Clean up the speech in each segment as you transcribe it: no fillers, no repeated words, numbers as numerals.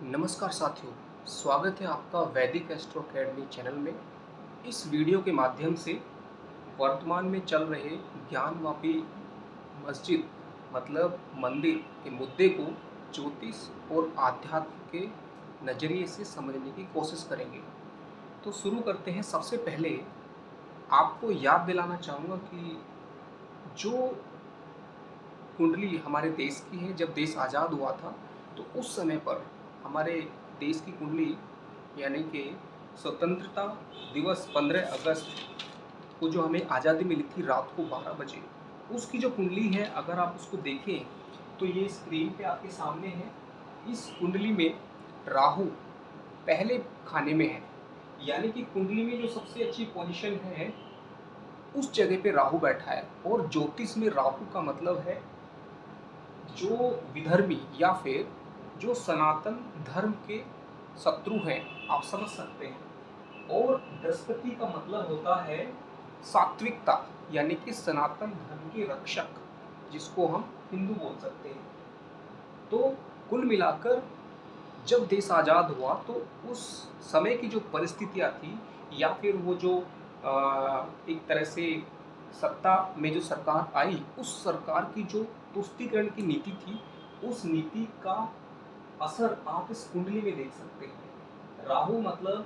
नमस्कार साथियों, स्वागत है आपका वैदिक एस्ट्रो अकेडमी चैनल में। इस वीडियो के माध्यम से वर्तमान में चल रहे ज्ञानवापी मस्जिद मतलब मंदिर के मुद्दे को ज्योतिष और आध्यात्म के नज़रिए से समझने की कोशिश करेंगे। तो शुरू करते हैं। सबसे पहले आपको याद दिलाना चाहूँगा कि जो कुंडली हमारे देश की है, जब देश आज़ाद हुआ था तो उस समय पर हमारे देश की कुंडली यानी कि स्वतंत्रता दिवस 15 अगस्त को जो हमें आज़ादी मिली थी रात को 12 बजे, उसकी जो कुंडली है अगर आप उसको देखें तो ये स्क्रीन पे आपके सामने है। इस कुंडली में राहु पहले खाने में है, यानी कि कुंडली में जो सबसे अच्छी पोजीशन है उस जगह पे राहु बैठा है। और ज्योतिष में राहु का मतलब है जो विधर्मी या फिर जो सनातन धर्म के शत्रु हैं, आप समझ सकते हैं। और बृहस्पति का मतलब होता है सात्विकता, यानी कि सनातन धर्म के रक्षक, जिसको हम हिंदू बोल सकते हैं। तो कुल मिलाकर जब देश आज़ाद हुआ तो उस समय की जो परिस्थितियाँ थी या फिर वो जो एक तरह से सत्ता में जो सरकार आई, उस सरकार की जो तुष्टीकरण की नीति थी, उस नीति का असर आप इस कुंडली में देख सकते हैं। राहु मतलब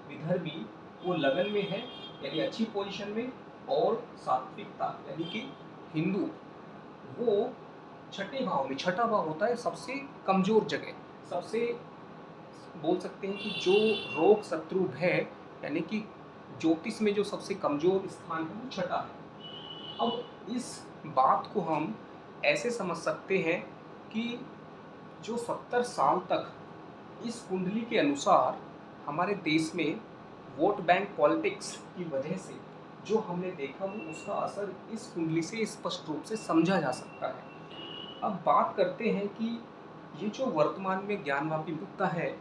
विधर्मी, वो लगन में है यानी अच्छी पोजीशन में, और सात्विकता यानी कि हिंदू, वो छठे भाव में, छठा भाव होता है सबसे कमजोर जगह, सबसे बोल सकते हैं कि जो रोग शत्रु भय, यानी कि ज्योतिष में जो सबसे कमजोर स्थान है वो छठा है। अब इस बात को हम ऐसे समझ सकते हैं कि जो 70 साल तक इस कुंडली के अनुसार हमारे देश में वोट बैंक पॉलिटिक्स की वजह से जो हमने देखा वो उसका असर इस कुंडली से स्पष्ट रूप से समझा जा सकता है। अब बात करते हैं कि ये जो वर्तमान में ज्ञानवापी मुद्दा है,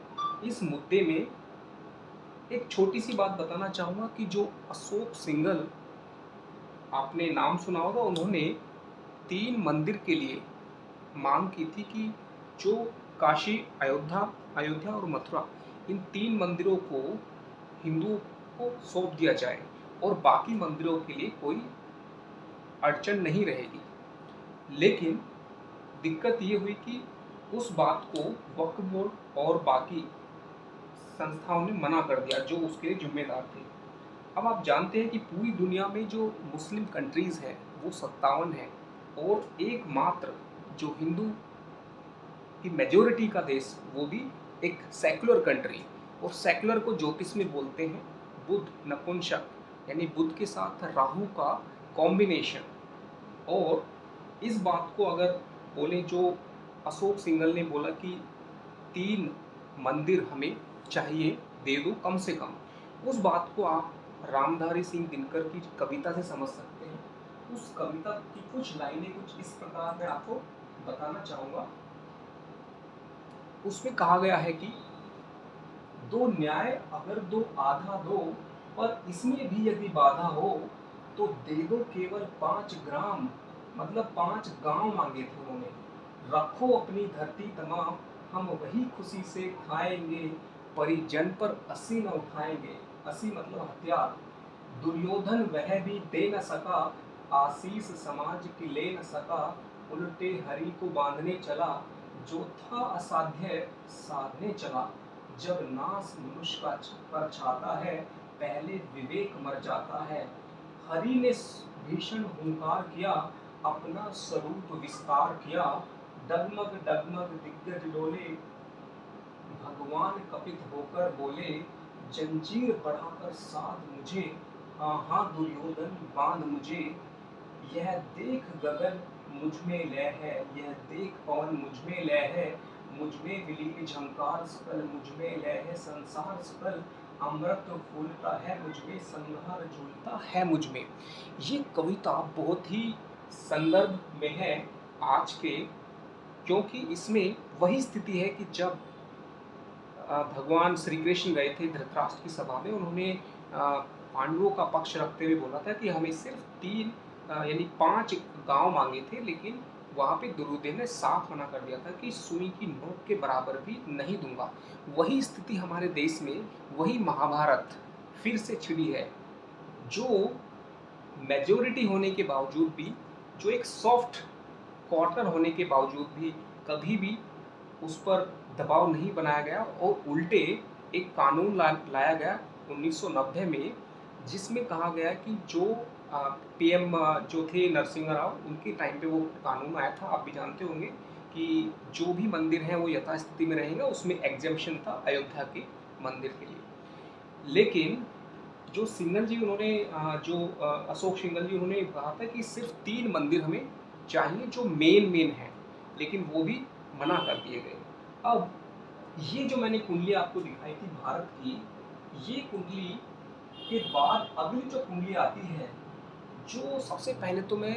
इस मुद्दे में एक छोटी सी बात बताना चाहूँगा कि जो अशोक सिंघल, आपने नाम सुना होगा, उन्होंने 3 मंदिर के लिए मांग की थी कि जो काशी, अयोध्या अयोध्या और मथुरा, इन 3 मंदिरों को हिंदुओं को सौंप दिया जाए और बाकी मंदिरों के लिए कोई अड़चन नहीं रहेगी। लेकिन दिक्कत ये हुई कि उस बात को वक्फ बोर्ड और बाकी संस्थाओं ने मना कर दिया जो उसके लिए जिम्मेदार थे। अब आप जानते हैं कि पूरी दुनिया में जो मुस्लिम कंट्रीज़ हैं वो 57 है, और एकमात्र जो हिंदू की मेजोरिटी का देश, वो भी एक सेकुलर कंट्री। और सेकुलर को ज्योतिष में बोलते हैं बुध नपुंसक, यानी बुध के साथ राहु का कॉम्बिनेशन। और इस बात को अगर बोले, जो अशोक सिंघल ने बोला कि 3 मंदिर हमें चाहिए, दे दो कम से कम, उस बात को आप रामधारी सिंह दिनकर की कविता से समझ सकते हैं। उस कविता की कुछ लाइनें कुछ इस प्रकार मैं आपको बताना चाहूँगा। उसमें कहा गया है कि दो न्याय अगर दो आधा दो, पर इसमें भी यदि बाधा हो तो दे दो केवल 5 ग्राम, मतलब 5 गांव मांगे थे उन्होंने। रखो अपनी धरती तमाम, हम वही खुशी से खाएंगे, परिजन पर अस्सी न उठाएंगे। अस्सी मतलब हथियार। दुर्योधन वह भी दे न सका, आशीष समाज की ले न सका। उल्टे हरि को बांधने चला, जो था असाध्य साधने चला। जब नाश मनुष्य का पर छाता है, पहले विवेक मर जाता है। हरि ने भीषण हुंकार किया, अपना स्वरूप विस्तार किया। डगमग डगमग दिग्गज डोले, भगवान कपित होकर बोले। जंजीर बढ़ाकर साध मुझे, हाँ हाँ दुर्योधन बांध मुझे। यह देख गगन मुझ में लय है, यह देख पवन मुझ में लय है। मुझ में विलीन झंकार सकल, मुझ में लय है संसार सकल। अमृत फूलता है मुझ में, संहार झूलता है मुझ में। ये कविता बहुत ही संदर्भ में है आज के, क्योंकि इसमें वही स्थिति है कि जब भगवान श्री कृष्ण गए थे धृतराष्ट्र की सभा में, उन्होंने पांडवों का पक्ष रखते हुए बोला था कि हमें सिर्फ 3 यानी 5 गांव मांगे थे, लेकिन वहाँ पे गुरुदेव ने साफ मना कर दिया था कि सुई की नोक के बराबर भी नहीं दूंगा। वही स्थिति हमारे देश में, वही महाभारत फिर से छिड़ी है, जो मेजॉरिटी होने के बावजूद भी, जो एक सॉफ्ट कॉर्नर होने के बावजूद भी कभी भी उस पर दबाव नहीं बनाया गया, और उल्टे एक कानून लाया गया 1990 में, जिसमें कहा गया कि जो पीएम जो थे नरसिंह राव, उनके टाइम पे वो कानून आया था, आप भी जानते होंगे कि जो भी मंदिर हैं वो यथास्थिति में रहेंगे, उसमें एग्जेम्पशन था अयोध्या के मंदिर के लिए। लेकिन जो सिंघल जी उन्होंने अशोक सिंघल जी उन्होंने कहा था कि सिर्फ 3 मंदिर हमें चाहिए जो मेन हैं, लेकिन वो भी मना कर दिए गए। अब ये जो मैंने कुंडली आपको दिखाई थी भारत की, ये कुंडली के बाद अगली जो कुंडली आती है, जो सबसे पहले तो मैं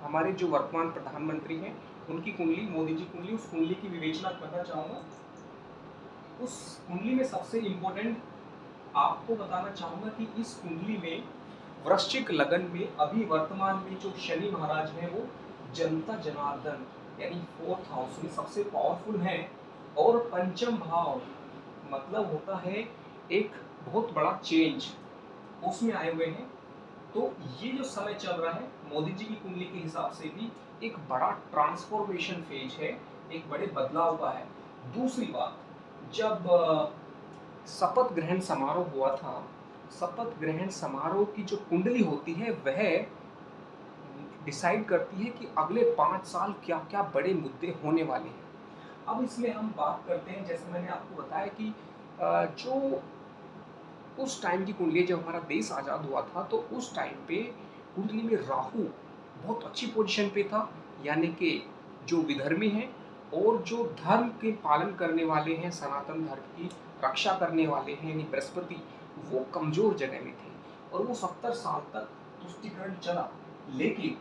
हमारे जो वर्तमान प्रधानमंत्री हैं उनकी कुंडली, मोदी जी कुंडली, उस कुंडली की विवेचना करना चाहूँगा। उस कुंडली में सबसे इम्पोर्टेंट आपको बताना चाहूँगा कि इस कुंडली में वृश्चिक लगन में अभी वर्तमान में जो शनि महाराज हैं वो जनता जनार्दन यानी 4th हाउस में सबसे पावरफुल हैं, और पंचम भाव मतलब होता है एक बहुत बड़ा चेंज, उसमें आए हुए हैं। तो ये जो समय चल रहा है मोदी जी की कुंडली के हिसाब से भी एक बड़ा ट्रांसफॉर्मेशन फेज है, एक बड़े बदलाव का है। दूसरी बात, जब शपथ ग्रहण समारोह हुआ था, शपथ ग्रहण समारोह की जो कुंडली होती है वह डिसाइड करती है कि अगले 5 साल क्या क्या बड़े मुद्दे होने वाले हैं। अब इसमें हम बात करते हैं, जैसे मैंने आपको बताया कि जो उस टाइम की कुंडली, जब हमारा देश आज़ाद हुआ था तो उस टाइम पे कुंडली में राहु बहुत अच्छी पोजीशन पे था, यानी कि जो विधर्मी हैं और जो धर्म के पालन करने वाले हैं, सनातन धर्म की रक्षा करने वाले हैं, यानी बृहस्पति, वो कमजोर जगह में थे और वो 70 साल तक तुष्टिकरण चला। लेकिन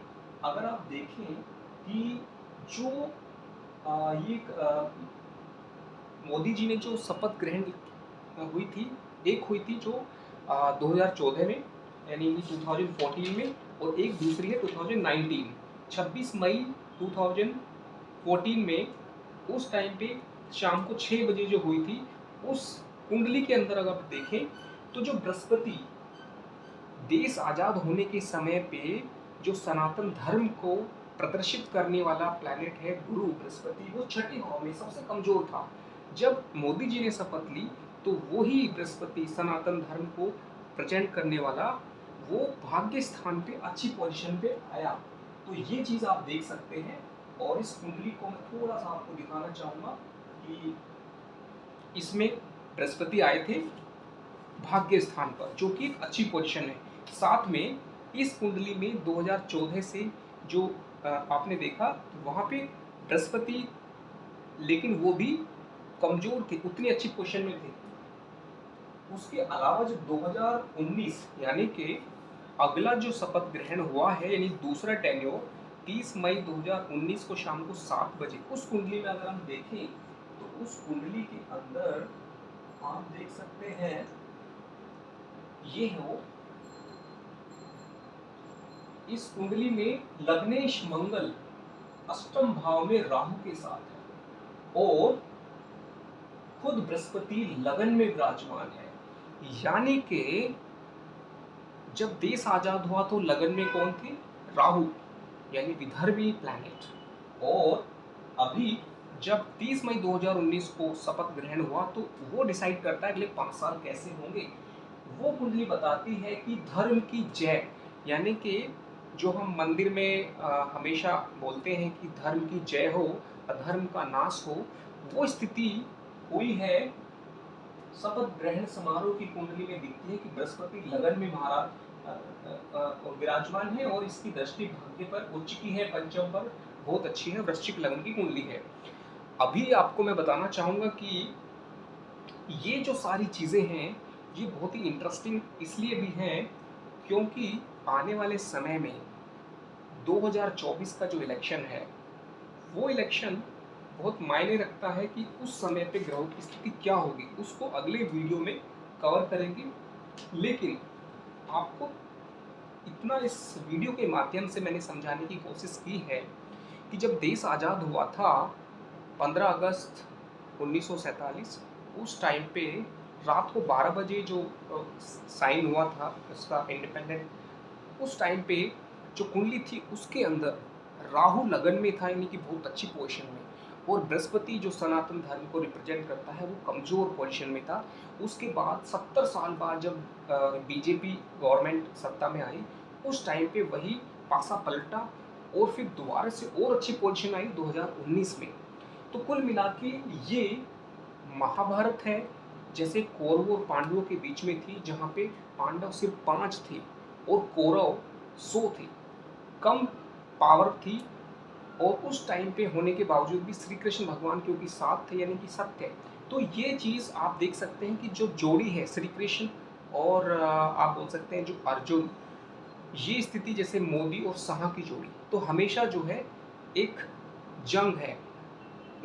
अगर आप देखें कि जो ये मोदी जी ने जो शपथ ग्रहण हुई थी, एक हुई थी जो 2014 में यानी कि 2014 में, और एक दूसरी है 2019 26 मई 2014 में। उस टाइम पे शाम को 6 बजे जो हुई थी, उस कुंडली के अंदर अगर आप देखें तो जो बृहस्पति देश आज़ाद होने के समय पे जो सनातन धर्म को प्रदर्शित करने वाला प्लैनेट है गुरु बृहस्पति, वो छठी भाव में सबसे कमजोर था। जब मोदी जी ने शपथ ली तो वही बृहस्पति सनातन धर्म को प्रेजेंट करने वाला वो भाग्य स्थान पे अच्छी पोजीशन पे आया। तो ये चीज़ आप देख सकते हैं, और इस कुंडली को मैं थोड़ा सा आपको दिखाना चाहूँगा कि इसमें बृहस्पति आए थे भाग्य स्थान पर, जो कि एक अच्छी पोजीशन है। साथ में इस कुंडली में 2014 से जो आपने देखा वहाँ पे बृहस्पति, लेकिन वो भी कमजोर थे, उतनी अच्छी पोजीशन में थे। उसके अलावा जो 2019 यानी कि अगला जो शपथ ग्रहण हुआ है, यानी दूसरा टेन्योर 30 मई 2019 को शाम को 7 बजे, उस कुंडली में अगर हम देखें तो उस कुंडली के अंदर आप देख सकते हैं ये हो, इस कुंडली में लग्नेश मंगल अष्टम भाव में राहु के साथ है और खुद बृहस्पति लगन में विराजमान है। यानी कि जब देश आजाद हुआ तो लगन में कौन थे? राहु, यानी विधर्मी प्लैनेट। और अभी जब 30 मई 2019 को शपथ ग्रहण हुआ तो वो डिसाइड करता है अगले 5 साल कैसे होंगे। वो कुंडली बताती है कि धर्म की जय, यानी कि जो हम मंदिर में हमेशा बोलते हैं कि धर्म की जय हो, अधर्म का नाश हो, वो स्थिति हुई है। शपथ ग्रहण समारोह की कुंडली में दिखती है कि बृहस्पति लगन में महाराज विराजमान है और इसकी दृष्टि भाग्य पर उच्च की है, पंचम पर बहुत अच्छी है, वृश्चिक लगन की कुंडली है। अभी आपको मैं बताना चाहूंगा कि ये जो सारी चीजें हैं ये बहुत ही इंटरेस्टिंग इसलिए भी हैं क्योंकि आने वाले समय में 2024 का जो इलेक्शन है, वो इलेक्शन बहुत मायने रखता है कि उस समय पे ग्रहों की स्थिति क्या होगी, उसको अगले वीडियो में कवर करेंगे। लेकिन आपको इतना इस वीडियो के माध्यम से मैंने समझाने की कोशिश की है कि जब देश आज़ाद हुआ था 15 अगस्त 1947, उस टाइम पे रात को 12 बजे जो साइन हुआ था इसका इंडिपेंडेंट, उस टाइम पे जो कुंडली थी उसके अंदर राहु लगन में था, यानी कि बहुत अच्छी पोजीशन में, और बृहस्पति जो सनातन धर्म को रिप्रेजेंट करता है वो कमज़ोर पोजीशन में था। उसके बाद 70 साल बाद जब बीजेपी गवर्नमेंट सत्ता में आई, उस टाइम पे वही पासा पलटा और फिर दोबारा से और अच्छी पोजीशन आई 2019 में। तो कुल मिला के ये महाभारत है, जैसे कौरवों और पांडवों के बीच में थी, जहाँ पे पांडव सिर्फ 5 थे और कौरव 100 थे, कम पावर थी। और उस टाइम पे होने के बावजूद भी श्री कृष्ण भगवान क्योंकि साथ थे, यानी कि सत्य। तो ये चीज़ आप देख सकते हैं कि जो जोड़ी है श्री कृष्ण और आप बोल सकते हैं जो अर्जुन, ये स्थिति जैसे मोदी और शाह की जोड़ी, तो हमेशा जो है एक जंग है।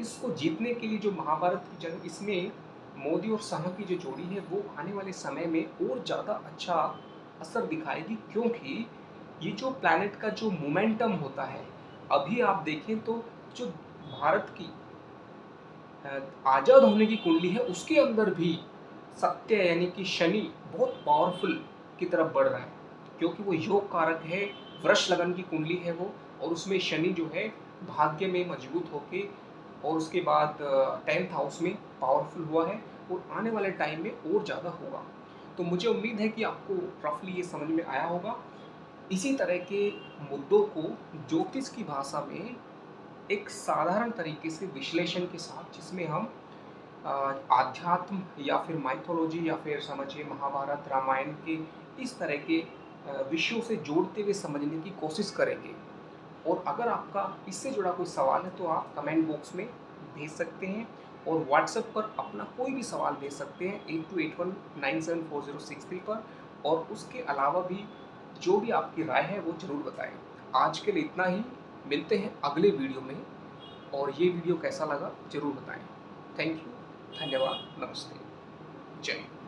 इसको जीतने के लिए जो महाभारत की जंग, इसमें मोदी और शाह की जो जोड़ी है वो आने वाले समय में और ज़्यादा अच्छा असर दिखाएगी, क्योंकि ये जो प्लैनेट का जो मोमेंटम होता है, अभी आप देखें तो जो भारत की आज़ाद होने की कुंडली है उसके अंदर भी सत्य यानी कि शनि बहुत पावरफुल की तरफ बढ़ रहा है, क्योंकि वो योग कारक है, वृष लगन की कुंडली है वो, और उसमें शनि जो है भाग्य में मजबूत होके और उसके बाद 10th हाउस में पावरफुल हुआ है, और आने वाले टाइम में और ज़्यादा होगा। तो मुझे उम्मीद है कि आपको रफली ये समझ में आया होगा। इसी तरह के मुद्दों को ज्योतिष की भाषा में एक साधारण तरीके से विश्लेषण के साथ, जिसमें हम आध्यात्म या फिर माइथोलॉजी या फिर समझिए महाभारत रामायण के इस तरह के विषयों से जोड़ते हुए समझने की कोशिश करेंगे। और अगर आपका इससे जुड़ा कोई सवाल है तो आप कमेंट बॉक्स में भेज सकते हैं, और व्हाट्सएप पर अपना कोई भी सवाल भेज सकते हैं 8281974063 पर। और उसके अलावा भी जो भी आपकी राय है वो ज़रूर बताएं। आज के लिए इतना ही, मिलते हैं अगले वीडियो में, और ये वीडियो कैसा लगा ज़रूर बताएं। थैंक यू, धन्यवाद, नमस्ते, जय हिंद।